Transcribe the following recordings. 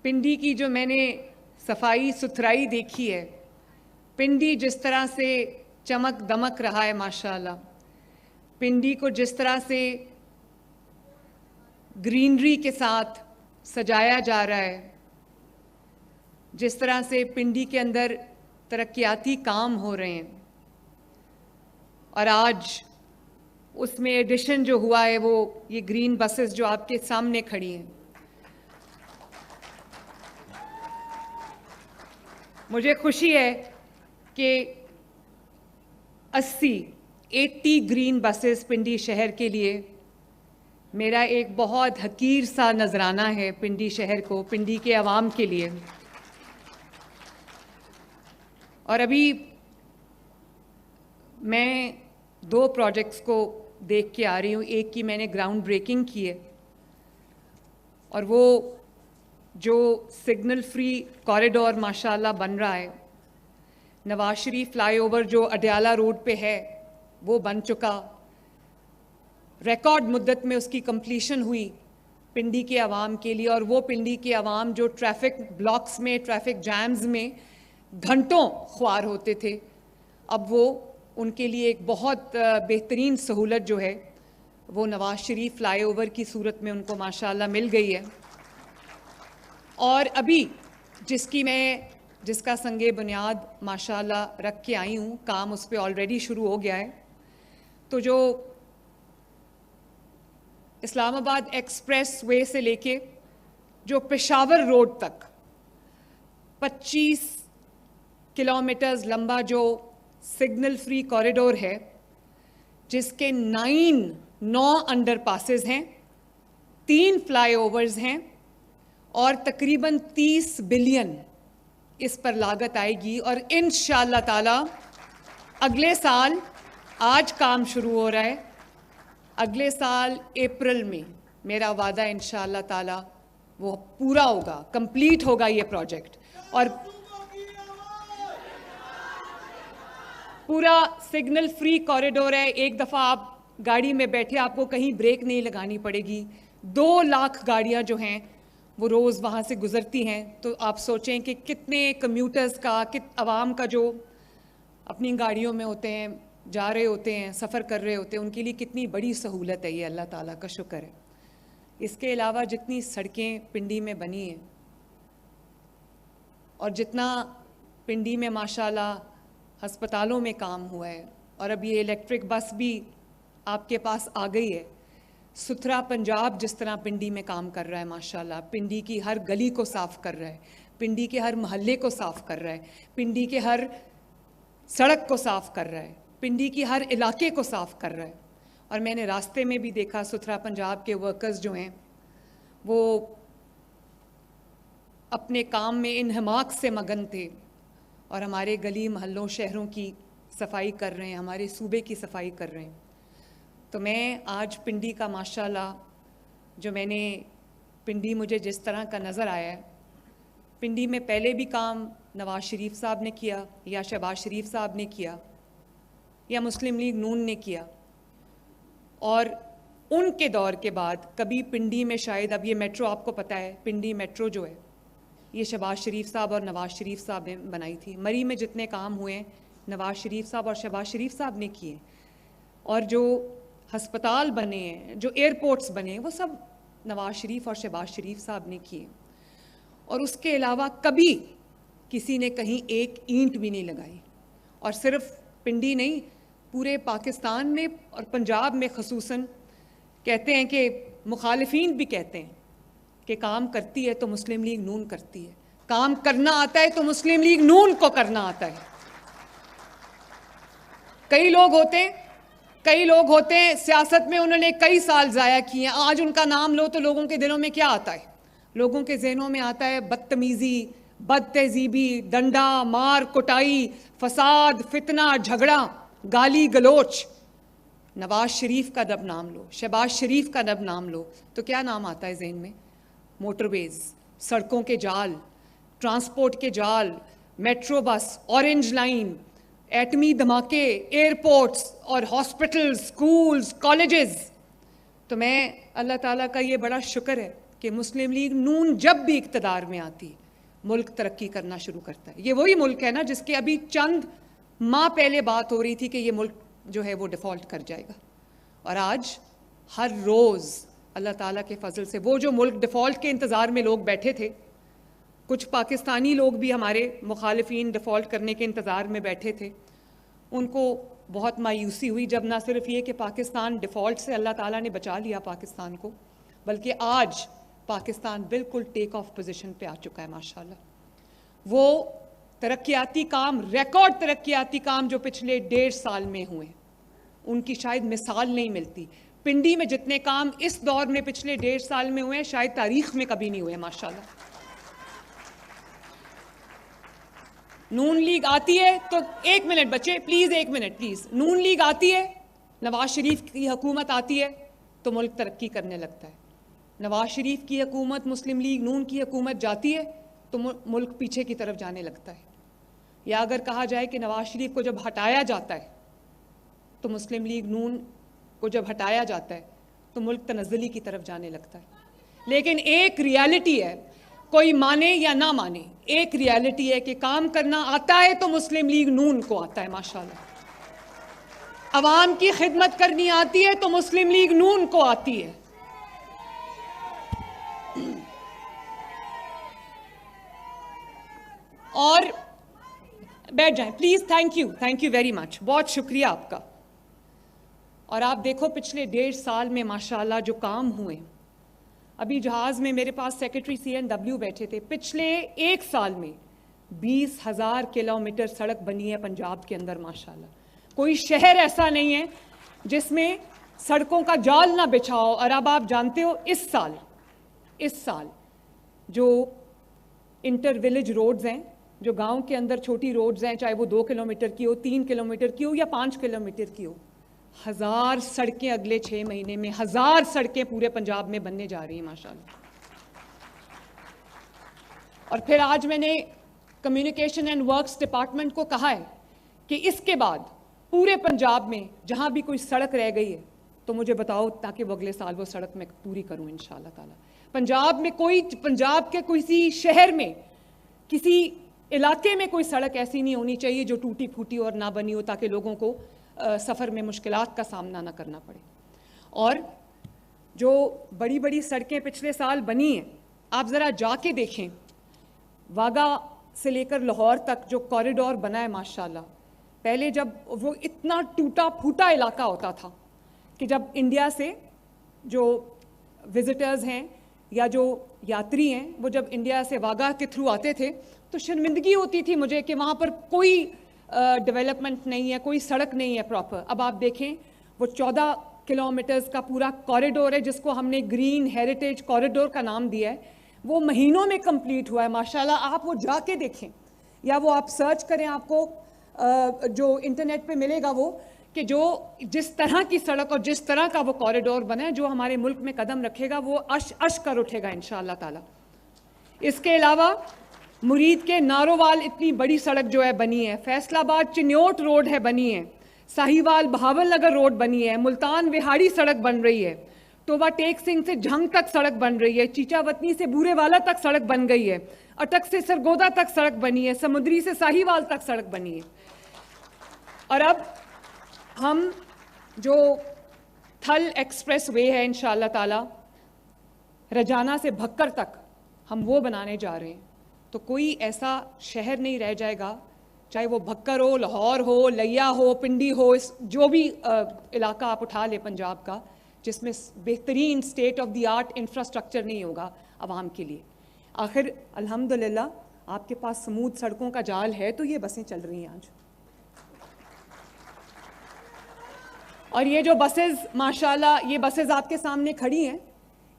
पिंडी की जो मैंने सफाई सुथराई देखी है, पिंडी जिस तरह से चमक दमक रहा है माशाल्लाह, पिंडी को जिस तरह से ग्रीनरी के साथ सजाया जा रहा है, जिस तरह से पिंडी के अंदर तरक्याती काम हो रहे हैं, और आज उसमें एडिशन जो हुआ है वो ये ग्रीन बसेस जो आपके सामने खड़ी हैं। मुझे खुशी है कि 80 ग्रीन बसेस पिंडी शहर के लिए मेरा एक बहुत हकीर सा नजराना है पिंडी शहर को, पिंडी के अवाम के लिए। और अभी मैं 2 प्रोजेक्ट्स को देख के आ रही हूँ। एक की मैंने ग्राउंड ब्रेकिंग की है, और वो जो सिग्नल फ्री कॉरिडोर माशाल्लाह बन रहा है, नवाज शरीफ फ्लाईओवर जो अडयाला रोड पे है वो बन चुका, रिकॉर्ड मुद्दत में उसकी कंप्लीशन हुई पिंडी के अवाम के लिए। और वो पिंडी के अवाम जो ट्रैफिक ब्लॉक्स में, ट्रैफिक जैम्स में घंटों ख्वार होते थे, अब वो उनके लिए एक बहुत बेहतरीन सहूलत जो है वो नवाज शरीफ फ्लाईओवर की सूरत में उनको माशाल्लाह मिल गई है। और अभी जिसका संगे बुनियाद माशाल्लाह रख के आई हूँ, काम उस पर ऑलरेडी शुरू हो गया है। तो जो इस्लामाबाद एक्सप्रेस वे से लेके जो पेशावर रोड तक 25 किलोमीटर्स लंबा जो सिग्नल फ्री कॉरिडोर है, जिसके 9 अंडरपासेस हैं, 3 फ्लाईओवर्स हैं, और तकरीबन 30 बिलियन इस पर लागत आएगी। और इंशाअल्लाह ताला अगले साल, आज काम शुरू हो रहा है, अगले साल अप्रैल में मेरा वादा इंशाअल्लाह ताला वो पूरा होगा, कंप्लीट होगा ये प्रोजेक्ट। और पूरा सिग्नल फ्री कॉरिडोर है। एक दफ़ा आप गाड़ी में बैठे, आपको कहीं ब्रेक नहीं लगानी पड़ेगी। 2 लाख गाड़ियां जो हैं वो रोज़ वहाँ से गुज़रती हैं। तो आप सोचें कि कितने कम्यूटर्स का, आवाम का जो अपनी गाड़ियों में होते हैं, जा रहे होते हैं, सफ़र कर रहे होते हैं, उनके लिए कितनी बड़ी सहूलत है ये, अल्लाह ताला का शुक्र है। इसके अलावा जितनी सड़कें पिंडी में बनी हैं, और जितना पिंडी में माशाल्लाह हस्पतालों में काम हुआ है, और अब ये इलेक्ट्रिक बस भी आपके पास आ गई है। सुथरा पंजाब जिस तरह पिंडी में काम कर रहा है माशाल्लाह, पिंडी की हर गली को साफ़ कर रहा है, पिंडी के हर मोहल्ले को साफ़ कर रहा है, पिंडी के हर सड़क को साफ़ कर रहा है, पिंडी की हर इलाके को साफ़ कर रहा है। और मैंने रास्ते में भी देखा सुथरा पंजाब के वर्कर्स जो हैं वो अपने काम में इन्हमाक से मगन थे, और हमारे गली मोहल्लों शहरों की सफाई कर रहे हैं, हमारे सूबे की सफाई कर रहे हैं। तो मैं आज पिंडी का माशाल्लाह, जो मैंने पिंडी मुझे जिस तरह का नज़र आया है, पिंडी में पहले भी काम नवाज शरीफ साहब ने किया, या शहबाज शरीफ साहब ने किया, या मुस्लिम लीग नून ने किया, और उनके दौर के बाद कभी पिंडी में शायद, अब ये मेट्रो आपको पता है, पिंडी मेट्रो जो है ये शहबाज शरीफ साहब और नवाज शरीफ साहब ने बनाई थी। मरी में जितने काम हुए हैं नवाज शरीफ साहब और शहबाज शरीफ साहब ने किए, और जो हस्पताल बने हैं, जो एयरपोर्ट्स बने हैं, वो सब नवाज शरीफ और शहबाज शरीफ साहब ने किए। और उसके अलावा कभी किसी ने कहीं एक ईंट भी नहीं लगाई। और सिर्फ पिंडी नहीं, पूरे पाकिस्तान में और पंजाब में ख़ुसूसन कहते हैं कि मुखालिफिन भी कहते हैं कि काम करती है तो मुस्लिम लीग नून करती है, काम करना आता है तो मुस्लिम लीग नून को करना आता है। कई लोग होते हैं सियासत में, उन्होंने कई साल ज़ाया किए हैं, आज उनका नाम लो तो लोगों के दिलों में क्या आता है? लोगों के जहनों में आता है बदतमीज़ी, बदतहजीबी, डंडा मार कुटाई, फसाद, फितना, झगड़ा, गाली गलोच। नवाज शरीफ का जब नाम लो, शहबाज शरीफ का जब नाम लो, तो क्या नाम आता है जहन में? मोटरवेज, सड़कों के जाल, ट्रांसपोर्ट के जाल, मेट्रो बस, ऑरेंज लाइन, एटमी धमाके, एयरपोर्ट्स और हॉस्पिटल्स, स्कूल्स, कॉलेजेस। तो मैं अल्लाह ताला का ये बड़ा शुक्र है कि मुस्लिम लीग नून जब भी इक़्तिदार में आती है मुल्क तरक्की करना शुरू करता है। ये वही मुल्क है ना जिसके अभी चंद माह पहले बात हो रही थी कि ये मुल्क जो है वो डिफ़ॉल्ट कर जाएगा, और आज हर रोज़ अल्लाह ताला के फजल से वो जो मुल्क डिफ़ॉल्ट के इंतज़ार में लोग बैठे थे, कुछ पाकिस्तानी लोग भी हमारे मुखालिफिन डिफ़ॉल्ट करने के इंतज़ार में बैठे थे, उनको बहुत मायूसी हुई जब ना सिर्फ ये कि पाकिस्तान डिफ़ॉल्ट से अल्लाह ताला ने बचा लिया पाकिस्तान को, बल्कि आज पाकिस्तान बिल्कुल टेक ऑफ पोजीशन पे आ चुका है माशाल्लाह। वो तरक्याती काम, रिकॉर्ड तरक्याती काम जो पिछले 1.5 साल में हुए, उनकी शायद मिसाल नहीं मिलती। पिंडी में जितने काम इस दौर में पिछले 1.5 साल में हुए हैं शायद तारीख में कभी नहीं हुए माशाल्लाह। नून लीग आती है तो, एक मिनट बच्चे प्लीज़, एक मिनट प्लीज़, नून लीग आती है, नवाज शरीफ की हुकूमत आती है तो मुल्क तरक्की करने लगता है। नवाज शरीफ की हुकूमत, मुस्लिम लीग नून की हुकूमत जाती है तो मुल्क पीछे की तरफ जाने लगता है। या अगर कहा जाए कि नवाज शरीफ को जब हटाया जाता है तो मुस्लिम लीग नून को जब हटाया जाता है तो मुल्क तनज़्ज़ुली की तरफ जाने लगता है। लेकिन एक रियलिटी है, कोई माने या ना माने, एक रियलिटी है कि काम करना आता है तो मुस्लिम लीग नून को आता है माशाल्लाह। अवाम की खिदमत करनी आती है तो मुस्लिम लीग नून को आती है। और बैठ जाएं please, thank you very much, बहुत शुक्रिया आपका। और आप देखो पिछले 1.5 साल में माशाल्लाह जो काम हुए, अभी जहाज़ में मेरे पास सेक्रेटरी CNW बैठे थे, पिछले 1 साल में 20,000 किलोमीटर सड़क बनी है पंजाब के अंदर माशाल्लाह। कोई शहर ऐसा नहीं है जिसमें सड़कों का जाल ना बिछाओ। और अब आप जानते हो इस साल जो इंटर विलेज रोड्स हैं, जो गांव के अंदर छोटी रोड्स हैं, चाहे वो 2 किलोमीटर की हो, 3 किलोमीटर की हो या 5 किलोमीटर की हो, 1000 सड़कें अगले 6 महीने में 1000 सड़कें पूरे पंजाब में बनने जा रही हैं माशाल्लाह। और फिर आज मैंने कम्युनिकेशन एंड वर्क्स डिपार्टमेंट को कहा है कि इसके बाद पूरे पंजाब में जहां भी कोई सड़क रह गई है तो मुझे बताओ, ताकि वो अगले साल वो सड़क मैं पूरी करूं इंशाअल्लाह ताला। पंजाब में पंजाब के किसी शहर में, किसी इलाके में कोई सड़क ऐसी नहीं होनी चाहिए जो टूटी फूटी और ना बनी हो, ताकि लोगों को सफ़र में मुश्किलात का सामना ना करना पड़े। और जो बड़ी बड़ी सड़कें पिछले साल बनी हैं, आप ज़रा जाके देखें, वागा से लेकर लाहौर तक जो कॉरिडोर बना है माशाल्लाह। पहले जब वो इतना टूटा फूटा इलाका होता था कि जब इंडिया से जो विज़िटर्स हैं या जो यात्री हैं वो जब इंडिया से वागा के थ्रू आते थे तो शर्मिंदगी होती थी मुझे कि वहाँ पर कोई डेवलपमेंट नहीं है, कोई सड़क नहीं है प्रॉपर। अब आप देखें वो 14 किलोमीटर्स का पूरा कॉरिडोर है जिसको हमने ग्रीन हेरिटेज कॉरिडोर का नाम दिया है, वो महीनों में कंप्लीट हुआ है माशाल्लाह। आप वो जाके देखें या वो आप सर्च करें, आपको जो इंटरनेट पे मिलेगा वो कि जो जिस तरह की सड़क और जिस तरह का वो कॉरिडोर बना है, जो हमारे मुल्क में कदम रखेगा वो अश कर उठेगा इंशाअल्लाह ताला। इसके अलावा मुरीद के नारोवाल इतनी बड़ी सड़क जो है बनी है, फैसलाबाद चिन्योट रोड है बनी है, साहिवाल बहावल नगर रोड बनी है, मुल्तान विहाड़ी सड़क बन रही है, टोबा टेक सिंह से झंग तक सड़क बन रही है, चीचावतनी से बूरेवाला तक सड़क बन गई है, अटक से सरगोदा तक सड़क बनी है, समुद्री से साहिवाल तक सड़क बनी है। और अब हम जो थल एक्सप्रेस वे है इंशाअल्लाह ताला रजाना से भक्कर तक हम वो बनाने जा रहे हैं, तो कोई ऐसा शहर नहीं रह जाएगा, चाहे वो भक्कर हो, लाहौर हो, लिया हो, पिंडी हो, जो भी इलाका आप उठा ले पंजाब का, जिसमें बेहतरीन state of the art infrastructure नहीं होगा आवाम के लिए। आखिर अल्हम्दुलिल्लाह आपके पास स्मूथ सड़कों का जाल है तो ये बसें चल रही हैं आज। और ये जो बसेस माशाल्लाह, ये बसेस आपके सामने खड़ी हैं,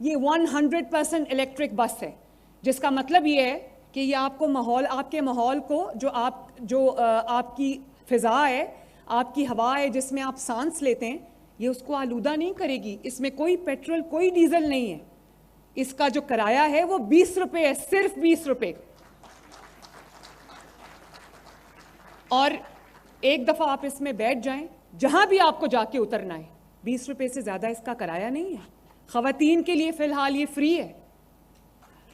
ये 100% इलेक्ट्रिक बस है, जिसका मतलब ये है कि ये आपको माहौल, आपके माहौल को जो आपकी फ़िज़ा है, आपकी हवा है जिसमें आप सांस लेते हैं, ये उसको आलूदा नहीं करेगी। इसमें कोई पेट्रोल, कोई डीजल नहीं है। इसका जो किराया है वो 20 रुपये है, सिर्फ 20 रुपये। और एक दफ़ा आप इसमें बैठ जाएं, जहां भी आपको जाके उतरना है, 20 रुपये से ज़्यादा इसका किराया नहीं है। ख़वातीन के लिए फ़िलहाल ये फ्री है,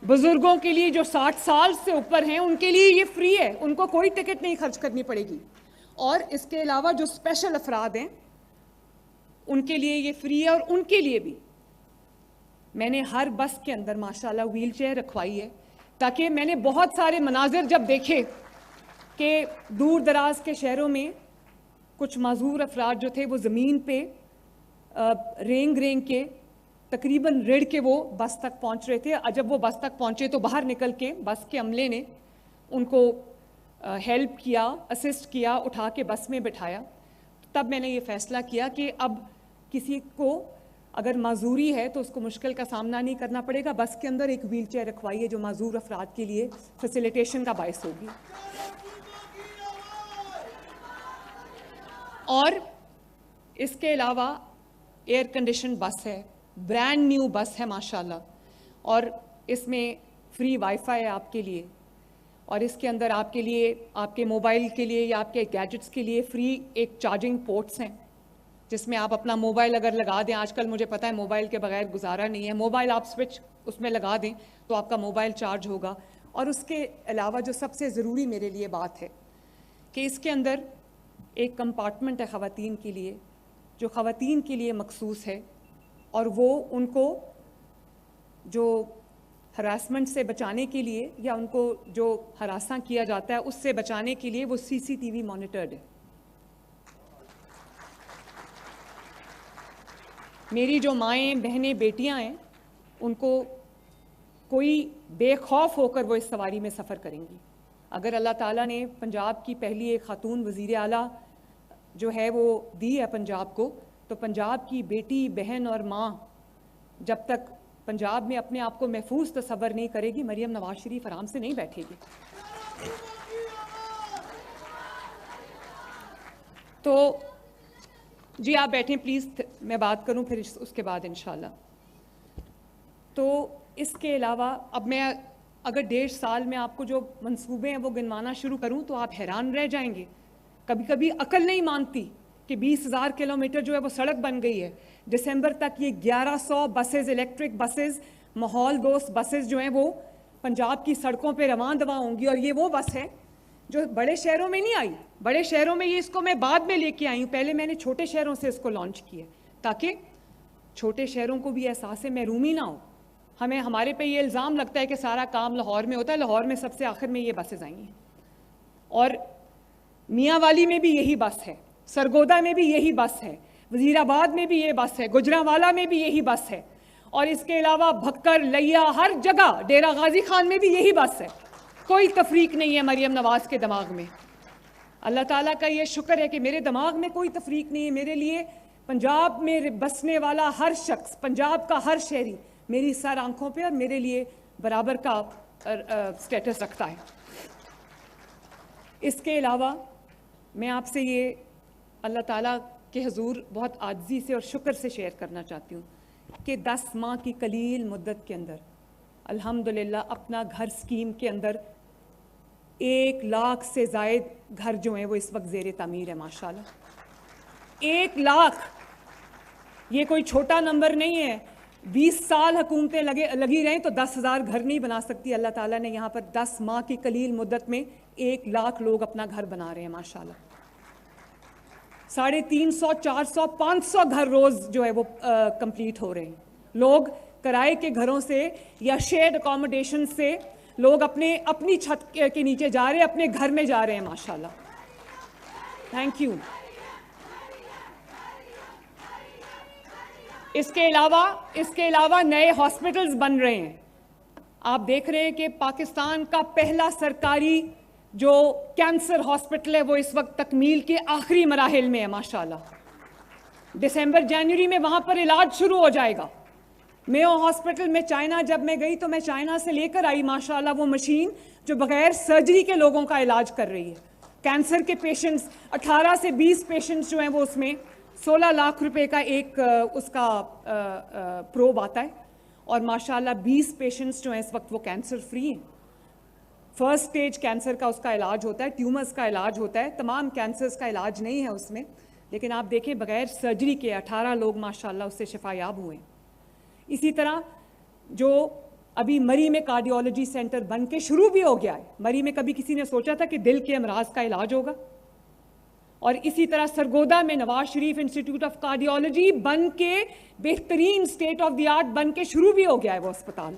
बुजुर्गों के लिए जो 60 साल से ऊपर हैं उनके लिए ये फ्री है, उनको कोई टिकट नहीं खर्च करनी पड़ेगी। और इसके अलावा जो स्पेशल अफराद हैं उनके लिए ये फ्री है। और उनके लिए भी मैंने हर बस के अंदर माशाल्लाह व्हील चेयर रखवाई है, ताकि मैंने बहुत सारे मनाजिर जब देखे कि दूर दराज के शहरों में कुछ माजूर अफराद जो थे वो ज़मीन पे रेंग रेंग के तकरीबन रेड़ के वो बस तक पहुंच रहे थे। जब वो बस तक पहुंचे तो बाहर निकल के बस के अमले ने उनको हेल्प किया, असिस्ट किया, उठा के बस में बिठाया। तब मैंने ये फ़ैसला किया कि अब किसी को अगर माजूरी है तो उसको मुश्किल का सामना नहीं करना पड़ेगा, बस के अंदर एक व्हील चेयर रखवाई है जो माजूर अफराद के लिए फैसिलिटेशन का बायस होगी। और इसके अलावा एयर कंडीशन बस है, ब्रांड न्यू बस है माशाल्लाह, और इसमें फ्री वाईफाई है आपके लिए, और इसके अंदर आपके लिए, आपके मोबाइल के लिए या आपके गैजेट्स के लिए फ्री एक चार्जिंग पोर्ट्स हैं जिसमें आप अपना मोबाइल अगर लगा दें, आजकल मुझे पता है मोबाइल के बगैर गुजारा नहीं है, मोबाइल आप स्विच उसमें लगा दें तो आपका मोबाइल चार्ज होगा। और उसके अलावा जो सबसे ज़रूरी मेरे लिए बात है कि इसके अंदर एक कंपार्टमेंट है ख़वातीन के लिए, जो ख़वातीन के लिए मखसूस है, और वो उनको जो हरासमेंट से बचाने के लिए या उनको जो हरासा किया जाता है उससे बचाने के लिए वो CCTV मॉनिटर्ड है। मेरी जो माएँ, बहनें, बेटियां हैं उनको कोई बेखौफ होकर वो इस सवारी में सफ़र करेंगी। अगर अल्लाह ताला ने पंजाब की पहली एक खातून वज़ीर आला जो है वो दी है पंजाब को, तो पंजाब की बेटी, बहन और माँ जब तक पंजाब में अपने आप को महफूज तसव्वुर नहीं करेगी, मरियम नवाज शरीफ आराम से नहीं बैठेगी। तो जी आप बैठें प्लीज़, मैं बात करूं फिर उसके बाद इंशाल्लाह। तो इसके अलावा अब मैं अगर 1.5 साल में आपको जो मंसूबे हैं वो गिनवाना शुरू करूं तो आप हैरान रह जाएंगे। कभी कभी अकल नहीं मानती कि 20,000 किलोमीटर जो है वो सड़क बन गई है। दिसंबर तक ये 1100 बसेज़, इलेक्ट्रिक बसेज़, माहौल दोस्त बसेज़ जो हैं वो पंजाब की सड़कों पे रवां दवा होंगी। और ये वो बस है जो बड़े शहरों में नहीं आई, बड़े शहरों में ये इसको मैं बाद में लेके आई हूँ, पहले मैंने छोटे शहरों से इसको लॉन्च किया ताकि छोटे शहरों को भी एहसास महरूमी ना हो। हमें हमारे पे ये इल्ज़ाम लगता है कि सारा काम लाहौर में होता है, लाहौर में सबसे आखिर में ये बसेज़ आई हैं, और मियाँ वाली में भी यही बस है, सरगोदा में भी यही बस है, वज़ीराबाद में भी ये बस है, गुजरांवाला में भी यही बस है, और इसके अलावा भक्कर, लिया, हर जगह, डेरा गाजी खान में भी यही बस है। कोई तफरीक नहीं है मरियम नवाज के दिमाग में। अल्लाह ताला का ये शुक्र है कि मेरे दिमाग में कोई तफरीक नहीं है। मेरे लिए पंजाब में बसने वाला हर शख्स, पंजाब का हर शहरी मेरी सर आंखों पे और मेरे लिए बराबर का स्टेटस रखता है। इसके अलावा मैं आपसे ये अल्लाह ताला के हुजूर बहुत आजिज़ी से और शुक्र से शेयर करना चाहती हूँ कि 10 माह की कलील मुद्दत के अंदर अल्हम्दुलिल्लाह अपना घर स्कीम के अंदर 1 लाख से ज़ायद घर जो हैं वो इस वक्त ज़ेर तामीर है माशाल्लाह। 1 लाख, ये कोई छोटा नंबर नहीं है। 20 साल हुकूमतें लगी रहें तो 10,000 घर नहीं बना सकती। अल्लाह ताला ने यहाँ पर 10 माह की कलील मुद्दत में 1 लाख लोग अपना घर बना रहे हैं माशाल्लाह। 350, 400, 500 घर रोज़ जो है वो कंप्लीट हो रहे हैं। लोग किराए के घरों से या शेयर्ड अकोमोडेशन से लोग अपनी छत के नीचे जा रहे हैं, अपने घर में जा रहे हैं माशाल्लाह। Thank you. इसके अलावा नए हॉस्पिटल्स बन रहे हैं। आप देख रहे हैं कि पाकिस्तान का पहला सरकारी जो कैंसर हॉस्पिटल है वो इस वक्त तकमील के आखिरी मराहिल में है माशाल्लाह। दिसंबर जनवरी में वहाँ पर इलाज शुरू हो जाएगा। मेयो हॉस्पिटल में चाइना जब मैं गई तो मैं चाइना से लेकर आई माशाल्लाह वो मशीन जो बगैर सर्जरी के लोगों का इलाज कर रही है। कैंसर के पेशेंट्स 18 से 20 पेशेंट्स जो हैं वो उसमें 16 लाख रुपए का एक उसका प्रोब आता है, और माशाल्लाह 20 पेशेंट्स जो हैं इस वक्त वो कैंसर फ्री हैं। फर्स्ट स्टेज कैंसर का उसका इलाज होता है, ट्यूमर्स का इलाज होता है, तमाम कैंसर्स का इलाज नहीं है उसमें, लेकिन आप देखें बगैर सर्जरी के 18 लोग माशाल्लाह उससे शिफायाब हुए। इसी तरह जो अभी मरी में कार्डियोलॉजी सेंटर बन के शुरू भी हो गया है। मरी में कभी किसी ने सोचा था कि दिल के अमराज का इलाज होगा? और इसी तरह सरगोदा में Nawaz Sharif institute of cardiology बन के बेहतरीन स्टेट ऑफ द आर्ट बन के शुरू भी हो गया है वो अस्पताल।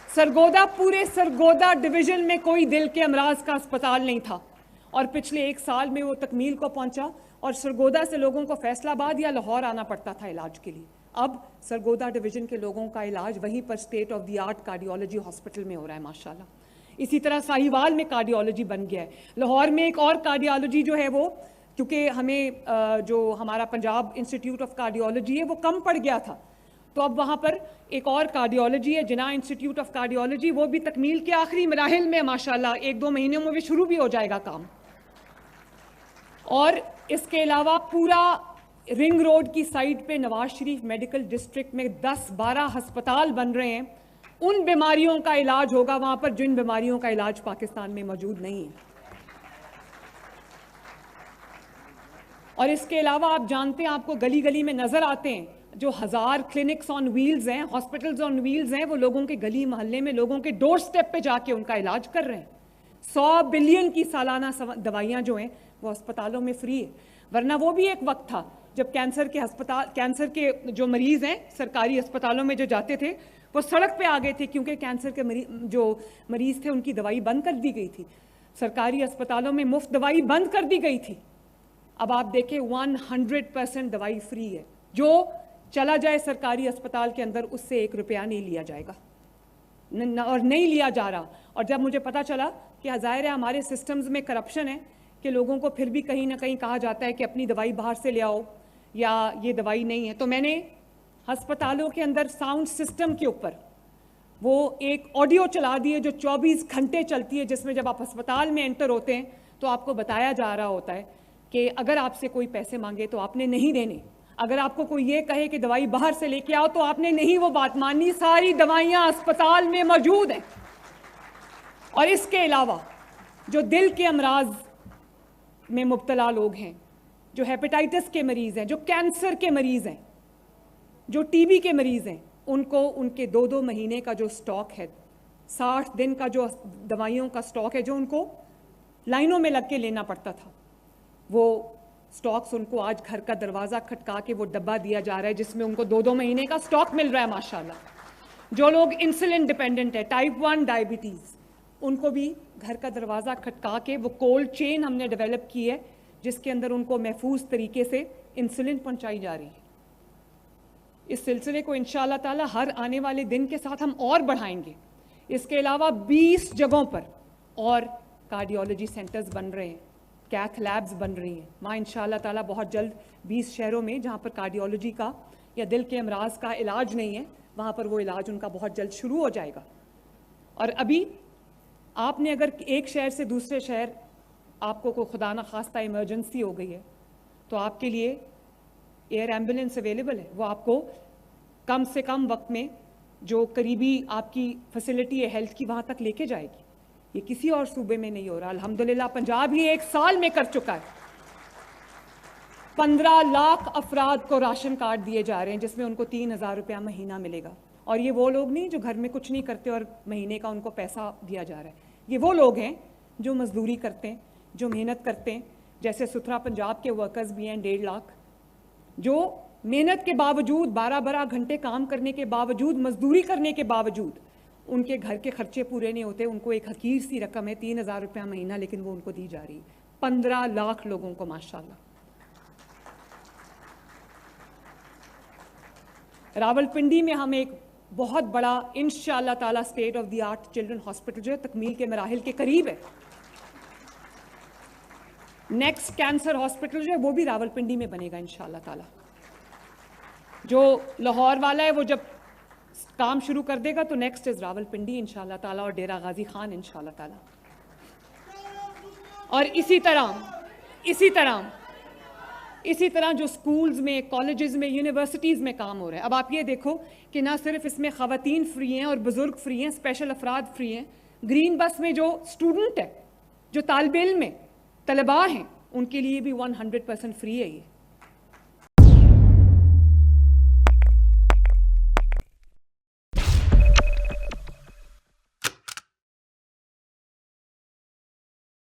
सरगोदा, पूरे सरगोदा डिवीजन में कोई दिल के अमराज का अस्पताल नहीं था और पिछले 1 साल में वो तकमील को पहुंचा और सरगोदा से लोगों को फैसलाबाद या लाहौर आना पड़ता था इलाज के लिए। अब सरगोदा डिवीजन के लोगों का इलाज वहीं पर state of the art cardiology hospital में हो रहा है माशाल्लाह। इसी तरह साहिवाल में कार्डियोलॉजी बन गया है। लाहौर में एक और कार्डियोलॉजी जो है वो, क्योंकि हमें जो हमारा पंजाब इंस्टीट्यूट ऑफ कार्डियोलॉजी है वो कम पड़ गया था, तो अब वहाँ पर एक और कार्डियोलॉजी है, जिना इंस्टीट्यूट ऑफ कार्डियोलॉजी, वो भी तकमील के आखिरी मराहिल में माशाल्लाह 1-2 महीनों में भी शुरू भी हो जाएगा काम। और इसके अलावा पूरा रिंग रोड की साइड पे नवाज शरीफ मेडिकल डिस्ट्रिक्ट में 10-12 अस्पताल बन रहे हैं। उन बीमारियों का इलाज होगा वहां पर जिन बीमारियों का इलाज पाकिस्तान में मौजूद नहीं है। और इसके अलावा आप जानते हैं, आपको गली गली में नजर आते हैं जो 1000 क्लिनिक्स ऑन व्हील्स हैं, हॉस्पिटल्स ऑन व्हील्स हैं, वो लोगों के गली मोहल्ले में लोगों के डोर स्टेप पे जाके उनका इलाज कर रहे हैं। 100 बिलियन की सालाना दवाइयां जो हैं वो अस्पतालों में फ्री है। वरना वो भी एक वक्त था जब कैंसर के जो मरीज हैं सरकारी अस्पतालों में जो जाते थे वो सड़क पे आ गए थे, क्योंकि कैंसर के जो मरीज थे उनकी दवाई बंद कर दी गई थी। सरकारी अस्पतालों में मुफ्त दवाई बंद कर दी गई थी। अब आप देखें 100% दवाई फ्री है। जो चला जाए सरकारी अस्पताल के अंदर उससे 1 रुपया नहीं लिया जाएगा और नहीं लिया जा रहा। और जब मुझे पता चला कि ज़ाहिर है हमारे सिस्टम्स में करप्शन है कि लोगों को फिर भी कहीं ना कहीं कहा जाता है कि अपनी दवाई बाहर से ले आओ या ये दवाई नहीं है, तो मैंने अस्पतालों के अंदर साउंड सिस्टम के ऊपर वो एक ऑडियो चला दी है जो 24 घंटे चलती है, जिसमें जब आप अस्पताल में एंटर होते हैं तो आपको बताया जा रहा होता है कि अगर आपसे कोई पैसे मांगे तो आपने नहीं देने, अगर आपको कोई ये कहे कि दवाई बाहर से लेके आओ तो आपने नहीं वो बात माननी। सारी दवाइयाँ अस्पताल में मौजूद हैं। और इसके अलावा जो दिल के अमराज में मुब्तला लोग हैं, जो हेपेटाइटिस के मरीज़ हैं, जो कैंसर के मरीज़ हैं, जो टीबी के मरीज़ हैं, उनको उनके 2-2 महीने का जो स्टॉक है, 60 दिन का जो दवाइयों का स्टॉक है, जो उनको लाइनों में लग के लेना पड़ता था, वो स्टॉक्स उनको आज घर का दरवाज़ा खटका के वो डब्बा दिया जा रहा है जिसमें उनको 2-2 महीने का स्टॉक मिल रहा है माशाल्लाह। जो लोग इंसुलिन डिपेंडेंट है, टाइप 1 डायबिटीज़, उनको भी घर का दरवाज़ा खटका के वो कोल्ड चेन हमने डेवलप की है जिसके अंदर उनको महफूज तरीके से इंसुलिन पहुंचाई जा रही है। इस सिलसिले को इंशाअल्लाह ताला हर आने वाले दिन के साथ हम और बढ़ाएंगे। इसके अलावा 20 जगहों पर और कार्डियोलॉजी सेंटर्स बन रहे हैं, कैथ लैब्स बन रही हैं। वहाँ इंशाअल्लाह ताला बहुत जल्द 20 शहरों में जहाँ पर कार्डियोलॉजी का या दिल के अमराज का इलाज नहीं है, वहाँ पर वो इलाज उनका बहुत जल्द शुरू हो जाएगा। और अभी आपने अगर एक शहर से दूसरे शहर आपको कोई खुदा ना खास्ता इमरजेंसी हो गई है तो आपके लिए एयर एम्बुलेंस अवेलेबल है। वो आपको कम से कम वक्त में जो करीबी आपकी फैसिलिटी है हेल्थ की वहाँ तक लेके जाएगी। ये किसी और सूबे में नहीं हो रहा। अल्हम्दुलिल्लाह पंजाब ही 1 साल में कर चुका है। 15 लाख अफराद को राशन कार्ड दिए जा रहे हैं जिसमें उनको 3000 रुपया महीना मिलेगा। और ये वो लोग नहीं जो घर में कुछ नहीं करते और महीने का उनको पैसा दिया जा रहा है। ये वो लोग हैं जो मजदूरी करते हैं, जो मेहनत करते हैं, जैसे सुथरा पंजाब के वर्कर्स भी हैं 1.5 लाख, जो मेहनत के बावजूद 12-12 घंटे काम करने के बावजूद, मजदूरी करने के बावजूद उनके घर के खर्चे पूरे नहीं होते। उनको एक हकीर सी रकम है 3000 रुपया महीना, लेकिन वो उनको दी जा रही है। 15 लाख लोगों को माशाल्लाह। रावलपिंडी में हम एक बहुत बड़ा इंशाअल्लाह ताला state of the art children hospital जो है तकमील के मराहिल के करीब है। नेक्स्ट कैंसर हॉस्पिटल जो है वो भी रावलपिंडी में बनेगा इंशाअल्लाह ताला। जो लाहौर वाला है वो जब काम शुरू कर देगा तो नेक्स्ट इज रावलपिंडी इंशाअल्लाह ताला और डेरा गाजी खान इंशाअल्लाह ताला। और इसी तरह जो स्कूल्स में, कॉलेजेस में, यूनिवर्सिटीज़ में काम हो रहा है। अब आप ये देखो कि ना सिर्फ इसमें ख़वातीन फ्री हैं और बुज़ुर्ग फ्री हैं, स्पेशल अफराद फ्री हैं। ग्रीन बस में जो स्टूडेंट है, जो तालिब इल्म में तलबा हैं, उनके लिए भी 100% फ्री है ये।